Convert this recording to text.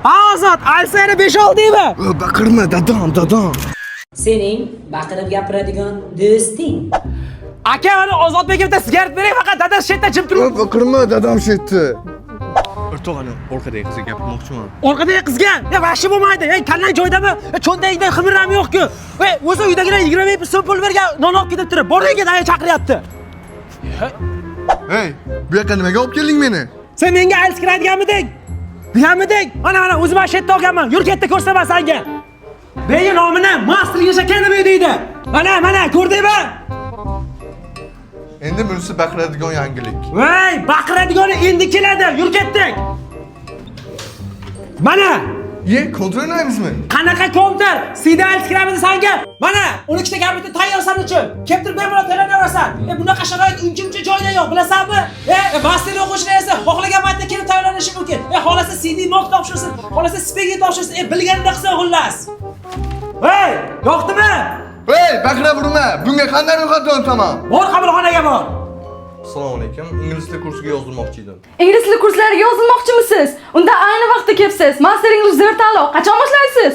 Azat, alsana 5 oldingmi? Baqirma, dadam. Sening baqirib gapiradigan do'sting. Aka, mana Ozodbekka bitta sigaret bering, faqat dadasi shetda jim turib. Baqirma, dadam shetdi. O'rtog'ani, orqadagi qizga gapirmoqchiman. Orqadagi qizga, vashi bo'lmaydi. Tanlang joydami? Cho'ntagingda ximirram yo'q-ku. O'zi uydagilar 20 ming so'm pul bergan, non olib ketib turib, boringga daya chaqiryapti. Hey, bu yoqqa nimaga olib kelding meni? Sen menga aytishtiradiganmiding? Deganmiding? Mana o'zim ham shetda olganman. Yur ketda ko'rsaman senga. Beyni nomini master yashakani deydi. Mana, ko'rdingmi? Endi bunisi baqiradigan yangilik. Voy, baqiradigani endi keladi. Yur ketdik. Mana, Ye, kontrol o'ynaymizmi? qanaqa kompyuter? Sida aytishtiramiz senga. Mana, 12 ta kompyuter tayyorsan uchun. Keltirib bemalol tayyorlanasan. Bunaqa sharoit uncha joyda yo'q, bilasanmi? Master o'qishlar esa xohlagan paytda kelib tayyorlanishi mumkin. Xolasa CD mock topshirsin, xolasa spegi topshirsin, bilganini qilsa xullas. Hey, yo'qdimi? Hey, baqiraverma. Bunga qanday ro'yxatdan o'taman? Bor qabulxonaga bor. Assalomu alaykum. Ingliz tili kursiga yozilmoqchi edim. Ingliz tili kurslariga yozilmoqchimisiz? Unda ayni vaqtda kelibsiz. Masteringiz o'zida tanlov. Qachon boshlaysiz?